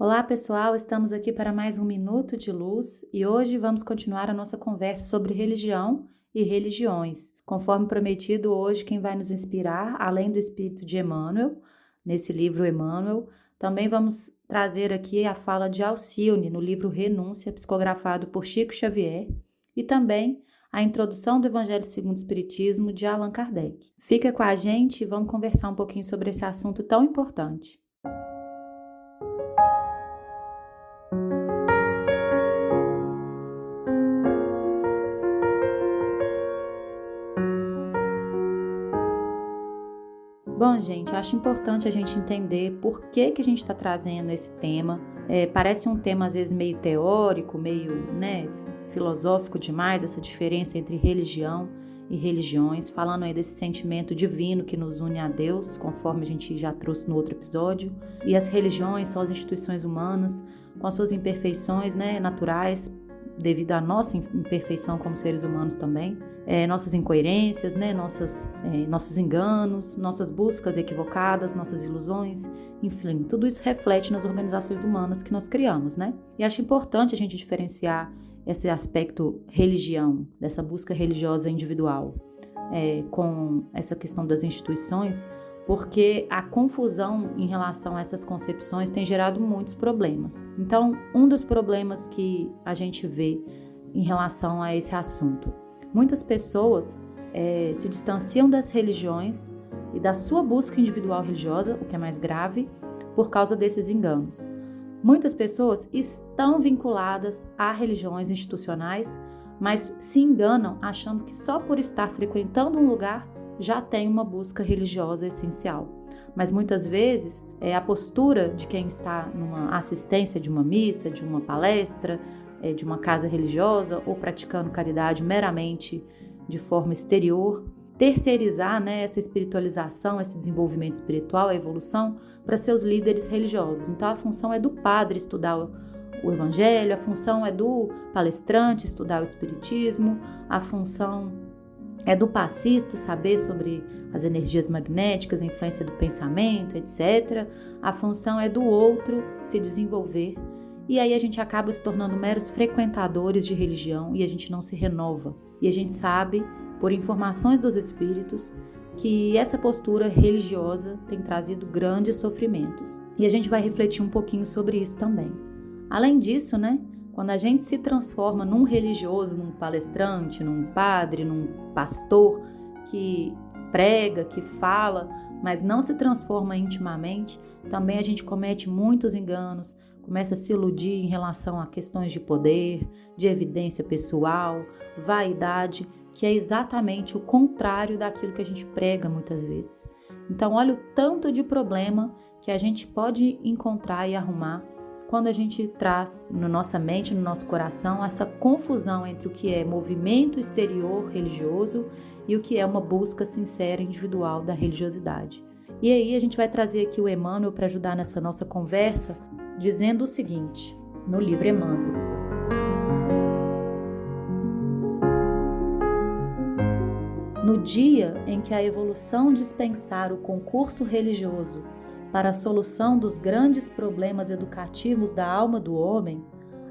Olá pessoal, estamos aqui para mais um Minuto de Luz e hoje vamos continuar a nossa conversa sobre religião e religiões. Conforme prometido, hoje quem vai nos inspirar, além do espírito de Emmanuel, nesse livro Emmanuel, também vamos trazer aqui a fala de Alcione no livro Renúncia, psicografado por Chico Xavier, e também a introdução do Evangelho segundo o Espiritismo de Allan Kardec. Fica com a gente e vamos conversar um pouquinho sobre esse assunto tão importante. Bom, gente, acho importante a gente entender por que a gente está trazendo esse tema. Parece um tema, às vezes, meio teórico, meio filosófico demais, essa diferença entre religião e religiões, falando aí desse sentimento divino que nos une a Deus, conforme a gente já trouxe no outro episódio. E as religiões são as instituições humanas, com as suas imperfeições naturais, devido à nossa imperfeição como seres humanos também. Nossas incoerências, nossos enganos, nossas buscas equivocadas, nossas ilusões, enfim, tudo isso reflete nas organizações humanas que nós criamos, E acho importante a gente diferenciar esse aspecto religião, dessa busca religiosa individual, com essa questão das instituições, porque a confusão em relação a essas concepções tem gerado muitos problemas. Então, um dos problemas que a gente vê em relação a esse assunto, muitas pessoas se distanciam das religiões e da sua busca individual religiosa, o que é mais grave, por causa desses enganos. Muitas pessoas estão vinculadas a religiões institucionais, mas se enganam achando que só por estar frequentando um lugar já tem uma busca religiosa essencial. Mas muitas vezes a postura de quem está numa assistência de uma missa, de uma palestra, de uma casa religiosa ou praticando caridade meramente de forma exterior, terceirizar essa espiritualização, esse desenvolvimento espiritual, a evolução para seus líderes religiosos. Então a função é do padre estudar o evangelho, a função é do palestrante estudar o espiritismo, a função é do passista saber sobre as energias magnéticas, a influência do pensamento, etc. A função é do outro se desenvolver. E aí a gente acaba se tornando meros frequentadores de religião e a gente não se renova. E a gente sabe, por informações dos espíritos, que essa postura religiosa tem trazido grandes sofrimentos. E a gente vai refletir um pouquinho sobre isso também. Além disso, quando a gente se transforma num religioso, num palestrante, num padre, num pastor que prega, que fala, mas não se transforma intimamente, também a gente comete muitos enganos, começa a se iludir em relação a questões de poder, de evidência pessoal, vaidade, que é exatamente o contrário daquilo que a gente prega muitas vezes. Então, olha o tanto de problema que a gente pode encontrar e arrumar quando a gente traz na nossa mente, no nosso coração, essa confusão entre o que é movimento exterior religioso e o que é uma busca sincera individual da religiosidade. E aí a gente vai trazer aqui o Emmanuel para ajudar nessa nossa conversa, dizendo o seguinte, no livro Emmanuel. No dia em que a evolução dispensar o concurso religioso para a solução dos grandes problemas educativos da alma do homem,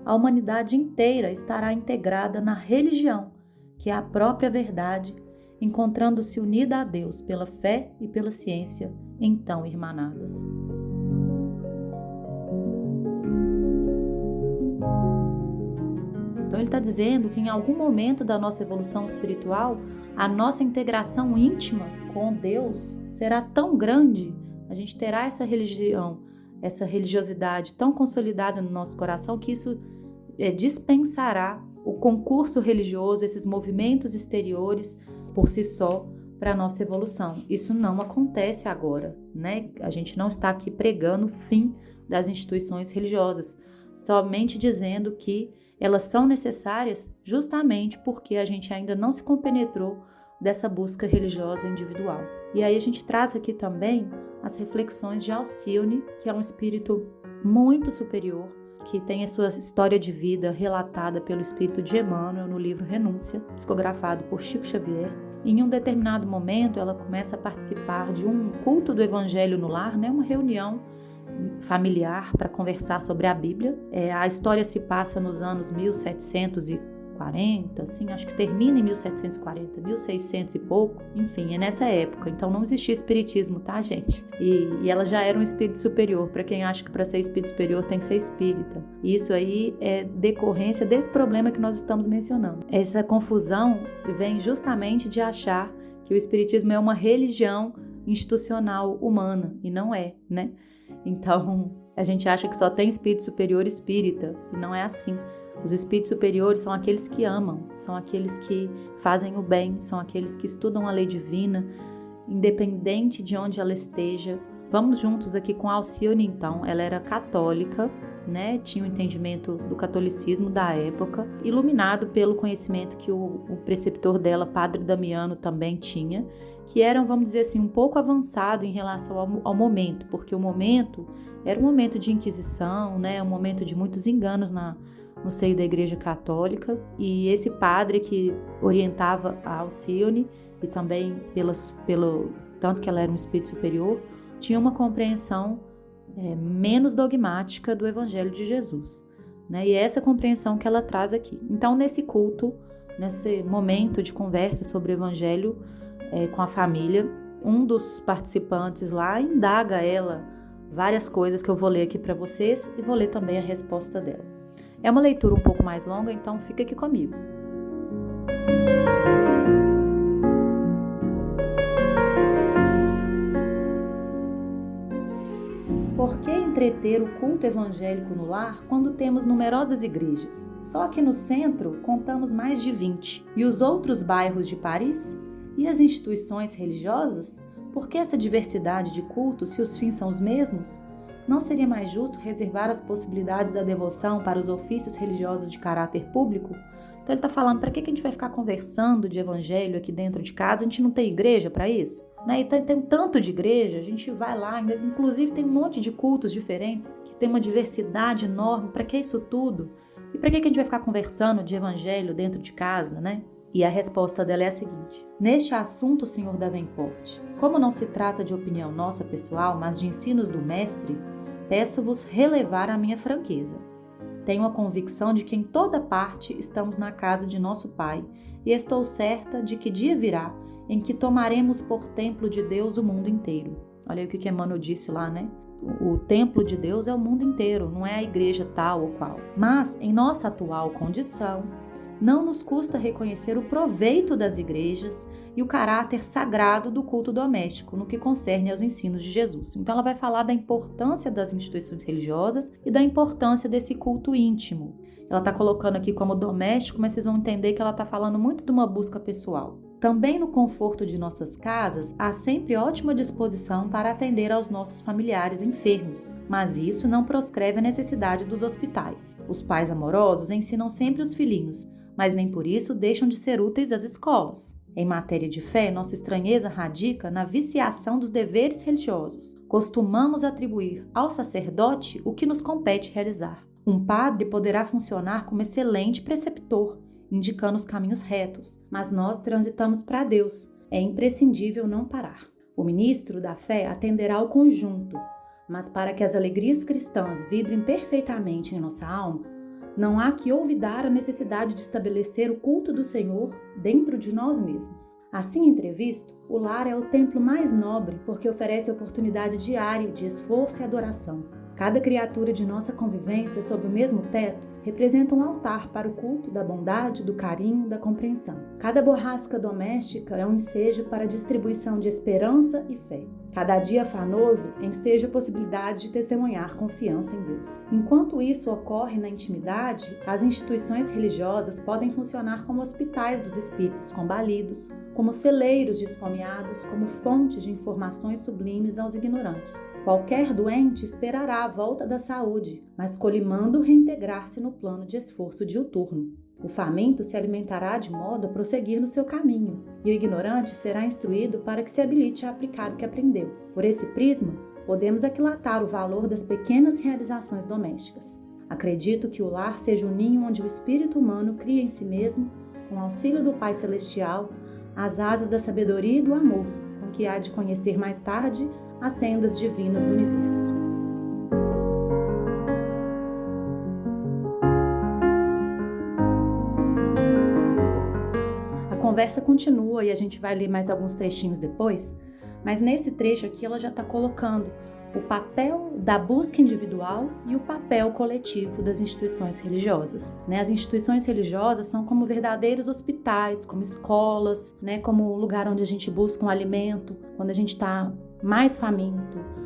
a humanidade inteira estará integrada na religião, que é a própria verdade, encontrando-se unida a Deus pela fé e pela ciência, então irmanadas. Então ele está dizendo que em algum momento da nossa evolução espiritual, a nossa integração íntima com Deus será tão grande, a gente terá essa religião, essa religiosidade tão consolidada no nosso coração que isso dispensará o concurso religioso, esses movimentos exteriores por si só para a nossa evolução. Isso não acontece agora, A gente não está aqui pregando o fim das instituições religiosas, somente dizendo que elas são necessárias justamente porque a gente ainda não se compenetrou dessa busca religiosa individual. E aí a gente traz aqui também as reflexões de Alcione, que é um espírito muito superior, que tem a sua história de vida relatada pelo espírito de Emmanuel no livro Renúncia, psicografado por Chico Xavier. Em um determinado momento, ela começa a participar de um culto do Evangelho no lar, uma reunião familiar para conversar sobre a Bíblia. A história se passa nos anos 1740, assim, acho que termina em 1740, 1600 e pouco, enfim, é nessa época. Então não existia espiritismo, tá, gente? E ela já era um espírito superior, para quem acha que para ser espírito superior tem que ser espírita. E isso aí é decorrência desse problema que nós estamos mencionando. Essa confusão vem justamente de achar que o espiritismo é uma religião institucional humana, e não é, né? Então, a gente acha que só tem espírito superior espírita, e não é assim. Os espíritos superiores são aqueles que amam, são aqueles que fazem o bem, são aqueles que estudam a lei divina, independente de onde ela esteja. Vamos juntos aqui com a Alcione, então. Ela era católica, né? Tinha o entendimento do catolicismo da época, iluminado pelo conhecimento que o preceptor dela, Padre Damiano, também tinha, que eram, vamos dizer assim, um pouco avançado em relação ao momento, porque o momento era um momento de inquisição, né? Um momento de muitos enganos no seio da Igreja Católica, e esse padre que orientava a Alcione, e também pelo tanto que ela era um espírito superior, tinha uma compreensão menos dogmática do Evangelho de Jesus, né? E é essa compreensão que ela traz aqui. Então, nesse culto, nesse momento de conversa sobre o Evangelho com a família, um dos participantes lá indaga ela várias coisas que eu vou ler aqui para vocês e vou ler também a resposta dela. É uma leitura um pouco mais longa, então fica aqui comigo. Por que entreter o culto evangélico no lar quando temos numerosas igrejas? Só aqui no centro contamos mais de 20. E os outros bairros de Paris? E as instituições religiosas? Por que essa diversidade de cultos se os fins são os mesmos? Não seria mais justo reservar as possibilidades da devoção para os ofícios religiosos de caráter público? Então ele está falando, para que a gente vai ficar conversando de evangelho aqui dentro de casa? A gente não tem igreja para isso? Né? E tem tanto de igreja, a gente vai lá, inclusive tem um monte de cultos diferentes, que tem uma diversidade enorme. Para que isso tudo? E para que a gente vai ficar conversando de evangelho dentro de casa, né? E a resposta dela é a seguinte: neste assunto, Sr. Davenport, como não se trata de opinião nossa pessoal, mas de ensinos do mestre, peço-vos relevar a minha franqueza. Tenho a convicção de que em toda parte estamos na casa de nosso Pai, e estou certa de que dia virá em que tomaremos por templo de Deus o mundo inteiro. Olha aí o que Emmanuel disse lá, né? O templo de Deus é o mundo inteiro, não é a igreja tal ou qual. Mas, em nossa atual condição, não nos custa reconhecer o proveito das igrejas e o caráter sagrado do culto doméstico no que concerne aos ensinos de Jesus. Então ela vai falar da importância das instituições religiosas e da importância desse culto íntimo. Ela está colocando aqui como doméstico, mas vocês vão entender que ela está falando muito de uma busca pessoal. Também no conforto de nossas casas, há sempre ótima disposição para atender aos nossos familiares enfermos, mas isso não proscreve a necessidade dos hospitais. Os pais amorosos ensinam sempre os filhinhos, mas nem por isso deixam de ser úteis às escolas. Em matéria de fé, nossa estranheza radica na viciação dos deveres religiosos. Costumamos atribuir ao sacerdote o que nos compete realizar. Um padre poderá funcionar como excelente preceptor, indicando os caminhos retos, mas nós transitamos para Deus. É imprescindível não parar. O ministro da fé atenderá ao conjunto, mas para que as alegrias cristãs vibrem perfeitamente em nossa alma, não há que olvidar a necessidade de estabelecer o culto do Senhor dentro de nós mesmos. Assim entrevisto, o lar é o templo mais nobre porque oferece oportunidade diária de esforço e adoração. Cada criatura de nossa convivência sob o mesmo teto representa um altar para o culto da bondade, do carinho, da compreensão. Cada borrasca doméstica é um ensejo para a distribuição de esperança e fé. Cada dia afanoso enseja a possibilidade de testemunhar confiança em Deus. Enquanto isso ocorre na intimidade, as instituições religiosas podem funcionar como hospitais dos espíritos combalidos, como celeiros de esfomeados, como fontes de informações sublimes aos ignorantes. Qualquer doente esperará a volta da saúde, mas colimando reintegrar-se no plano de esforço diuturno. O faminto se alimentará de modo a prosseguir no seu caminho, e o ignorante será instruído para que se habilite a aplicar o que aprendeu. Por esse prisma, podemos aquilatar o valor das pequenas realizações domésticas. Acredito que o lar seja o ninho onde o espírito humano cria em si mesmo, com auxílio do Pai Celestial, as asas da sabedoria e do amor, com que há de conhecer mais tarde as sendas divinas do universo. conversa continua e a gente vai ler mais alguns trechinhos depois, mas nesse trecho aqui ela já está colocando o papel da busca individual e o papel coletivo das instituições religiosas. As instituições religiosas são como verdadeiros hospitais, como escolas, como um lugar onde a gente busca um alimento, quando a gente está mais faminto,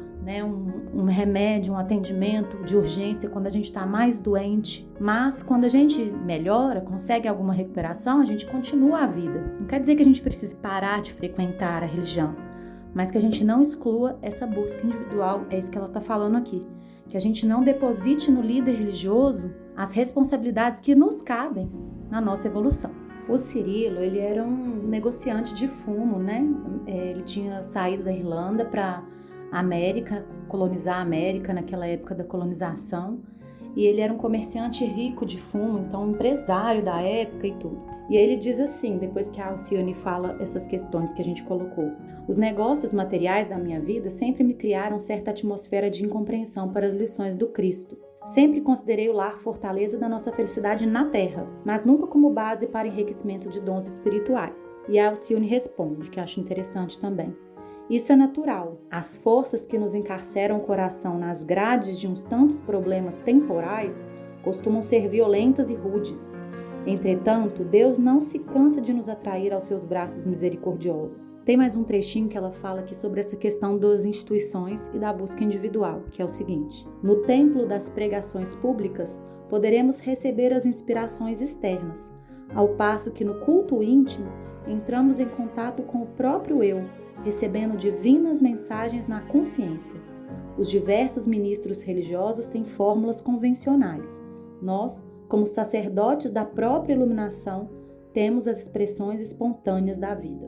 um remédio, um atendimento de urgência quando a gente está mais doente. Mas quando a gente melhora, consegue alguma recuperação, a gente continua a vida. Não quer dizer que a gente precise parar de frequentar a religião, mas que a gente não exclua essa busca individual, é isso que ela está falando aqui. Que a gente não deposite no líder religioso as responsabilidades que nos cabem na nossa evolução. O Cirilo, ele era um negociante de fumo, Ele tinha saído da Irlanda para a América, colonizar a América naquela época da colonização. E ele era um comerciante rico de fumo, então um empresário da época e tudo. E aí ele diz assim, depois que a Alcione fala essas questões que a gente colocou: os negócios materiais da minha vida sempre me criaram certa atmosfera de incompreensão para as lições do Cristo. Sempre considerei o lar fortaleza da nossa felicidade na terra, mas nunca como base para enriquecimento de dons espirituais. E a Alcione responde, que eu acho interessante também: isso é natural. As forças que nos encarceram o coração nas grades de uns tantos problemas temporais costumam ser violentas e rudes. Entretanto, Deus não se cansa de nos atrair aos seus braços misericordiosos. Tem mais um trechinho que ela fala aqui sobre essa questão das instituições e da busca individual, que é o seguinte: no templo das pregações públicas, poderemos receber as inspirações externas, ao passo que no culto íntimo entramos em contato com o próprio eu, recebendo divinas mensagens na consciência. Os diversos ministros religiosos têm fórmulas convencionais. Nós, como sacerdotes da própria iluminação, temos as expressões espontâneas da vida.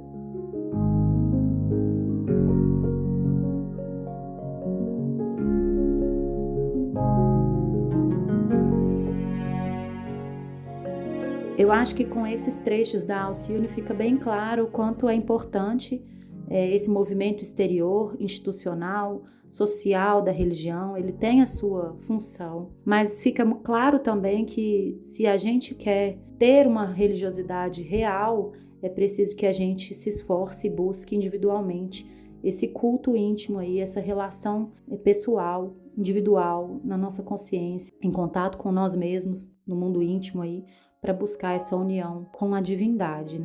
Eu acho que com esses trechos da Alcione fica bem claro o quanto é importante esse movimento exterior, institucional, social da religião. Ele tem a sua função, mas fica claro também que se a gente quer ter uma religiosidade real, é preciso que a gente se esforce e busque individualmente esse culto íntimo aí, essa relação pessoal, individual, na nossa consciência, em contato com nós mesmos, no mundo íntimo aí, para buscar essa união com a divindade,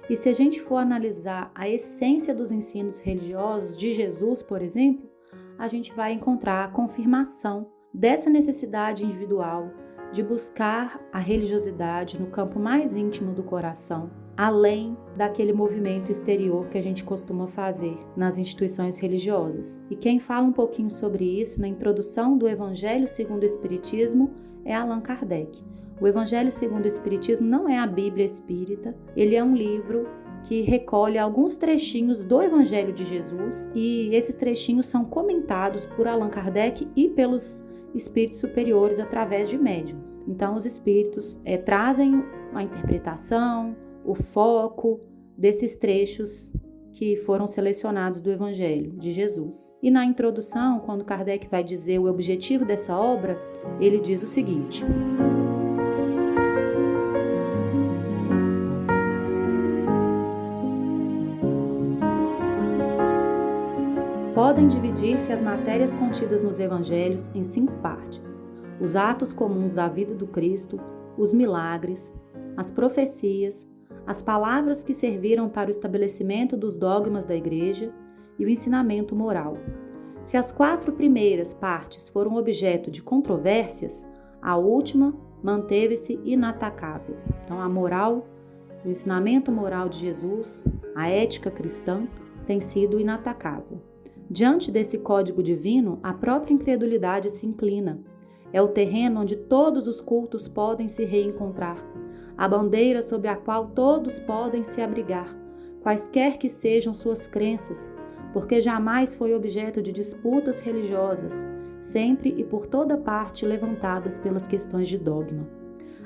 E se a gente for analisar a essência dos ensinos religiosos de Jesus, por exemplo, a gente vai encontrar a confirmação dessa necessidade individual de buscar a religiosidade no campo mais íntimo do coração, além daquele movimento exterior que a gente costuma fazer nas instituições religiosas. E quem fala um pouquinho sobre isso na introdução do Evangelho segundo o Espiritismo é Allan Kardec. O Evangelho segundo o Espiritismo não é a Bíblia espírita, ele é um livro que recolhe alguns trechinhos do Evangelho de Jesus, e esses trechinhos são comentados por Allan Kardec e pelos espíritos superiores através de médiuns. Então os espíritos trazem a interpretação, o foco desses trechos que foram selecionados do Evangelho de Jesus. E na introdução, quando Kardec vai dizer o objetivo dessa obra, ele diz o seguinte: podem dividir-se as matérias contidas nos evangelhos em 5 partes: os atos comuns da vida do Cristo, os milagres, as profecias, as palavras que serviram para o estabelecimento dos dogmas da Igreja e o ensinamento moral. Se as 4 primeiras partes foram objeto de controvérsias, a última manteve-se inatacável. Então, a moral, o ensinamento moral de Jesus, a ética cristã, tem sido inatacável. Diante desse código divino, a própria incredulidade se inclina. É o terreno onde todos os cultos podem se reencontrar, a bandeira sob a qual todos podem se abrigar, quaisquer que sejam suas crenças, porque jamais foi objeto de disputas religiosas, sempre e por toda parte levantadas pelas questões de dogma.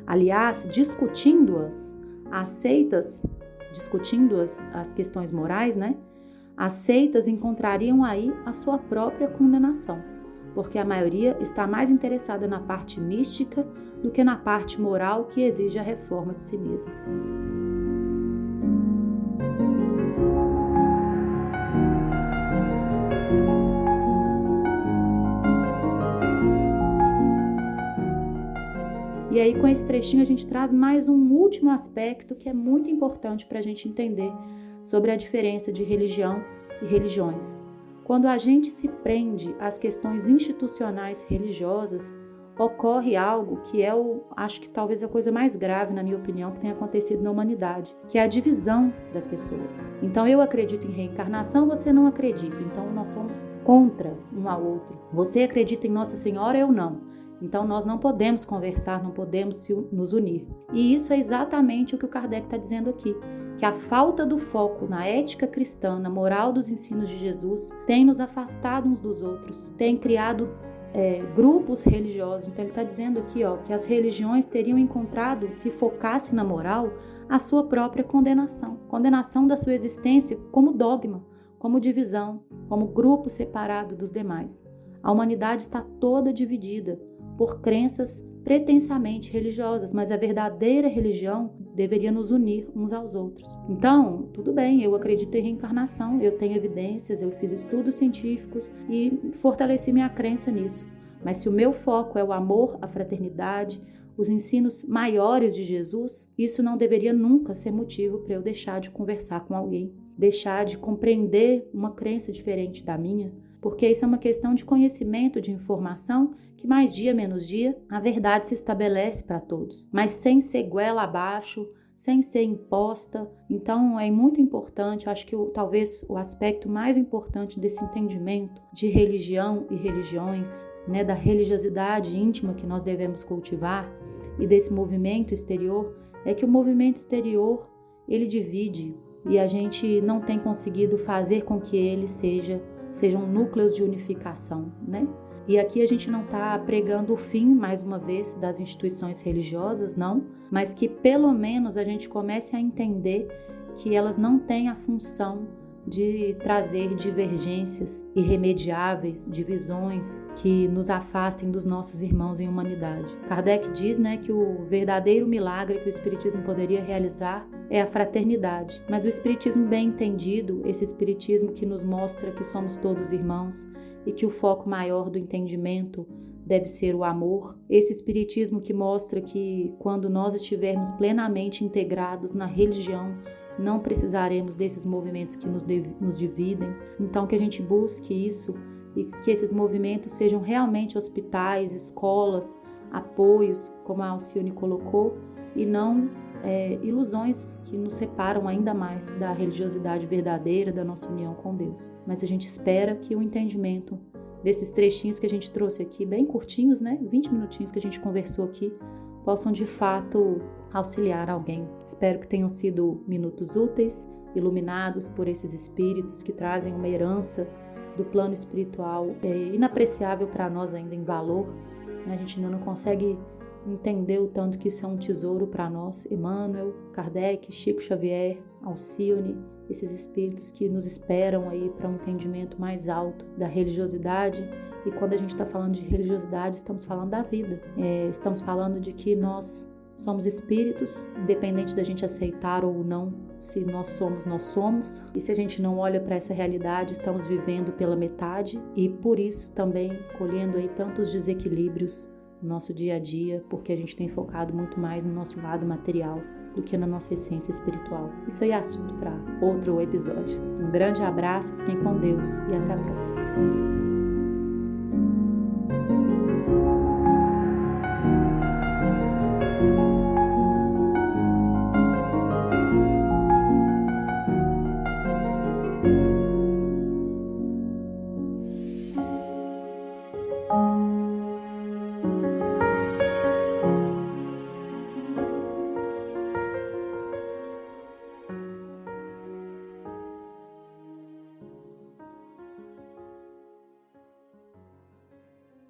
Aliás, discutindo as questões morais, as seitas encontrariam aí a sua própria condenação, porque a maioria está mais interessada na parte mística do que na parte moral que exige a reforma de si mesma. E aí, com esse trechinho, a gente traz mais um último aspecto que é muito importante para a gente entender sobre a diferença de religião e religiões. Quando a gente se prende às questões institucionais religiosas, ocorre algo que acho que talvez a coisa mais grave, na minha opinião, que tem acontecido na humanidade, que é a divisão das pessoas. Então, eu acredito em reencarnação, você não acredita. Então, nós somos contra um ao outro. Você acredita em Nossa Senhora, eu não. Então, nós não podemos conversar, não podemos nos unir. E isso é exatamente o que o Kardec está dizendo aqui, que a falta do foco na ética cristã, na moral dos ensinos de Jesus, tem nos afastado uns dos outros, tem criado grupos religiosos. Então, ele está dizendo aqui que as religiões teriam encontrado, se focassem na moral, a sua própria condenação da sua existência como dogma, como divisão, como grupo separado dos demais. A humanidade está toda dividida por crenças pretensamente religiosas, mas a verdadeira religião deveria nos unir uns aos outros. Então, tudo bem, eu acredito em reencarnação, eu tenho evidências, eu fiz estudos científicos e fortaleci minha crença nisso. Mas se o meu foco é o amor, a fraternidade, os ensinos maiores de Jesus, isso não deveria nunca ser motivo para eu deixar de conversar com alguém, deixar de compreender uma crença diferente da minha, porque isso é uma questão de conhecimento, de informação, que mais dia menos dia a verdade se estabelece para todos, mas sem ser goela abaixo, sem ser imposta. Então é muito importante, eu acho que talvez o aspecto mais importante desse entendimento de religião e religiões, da religiosidade íntima que nós devemos cultivar e desse movimento exterior, é que o movimento exterior, ele divide e a gente não tem conseguido fazer com que ele sejam núcleos de unificação, E aqui a gente não está pregando o fim, mais uma vez, das instituições religiosas, não, mas que pelo menos a gente comece a entender que elas não têm a função de trazer divergências irremediáveis, divisões que nos afastem dos nossos irmãos em humanidade. Kardec diz, que o verdadeiro milagre que o Espiritismo poderia realizar é a fraternidade. Mas o Espiritismo bem entendido, esse Espiritismo que nos mostra que somos todos irmãos e que o foco maior do entendimento deve ser o amor, esse Espiritismo que mostra que quando nós estivermos plenamente integrados na religião, não precisaremos desses movimentos que nos dividem. Então, que a gente busque isso e que esses movimentos sejam realmente hospitais, escolas, apoios, como a Alcione colocou, e não ilusões que nos separam ainda mais da religiosidade verdadeira, da nossa união com Deus. Mas a gente espera que o entendimento desses trechinhos que a gente trouxe aqui, bem curtinhos, 20 minutinhos que a gente conversou aqui, possam de fato auxiliar alguém. Espero que tenham sido minutos úteis, iluminados por esses espíritos que trazem uma herança do plano espiritual inapreciável para nós ainda em valor. A gente ainda não consegue entender o tanto que isso é um tesouro para nós. Emmanuel, Kardec, Chico Xavier, Alcione, esses espíritos que nos esperam aí para um entendimento mais alto da religiosidade. E quando a gente está falando de religiosidade, estamos falando da vida. Estamos falando de que nós somos espíritos, independente da gente aceitar ou não, se nós somos, nós somos. E se a gente não olha para essa realidade, estamos vivendo pela metade e por isso também colhendo aí tantos desequilíbrios no nosso dia a dia, porque a gente tem focado muito mais no nosso lado material do que na nossa essência espiritual. Isso aí é assunto para outro episódio. Um grande abraço, fiquem com Deus e até a próxima.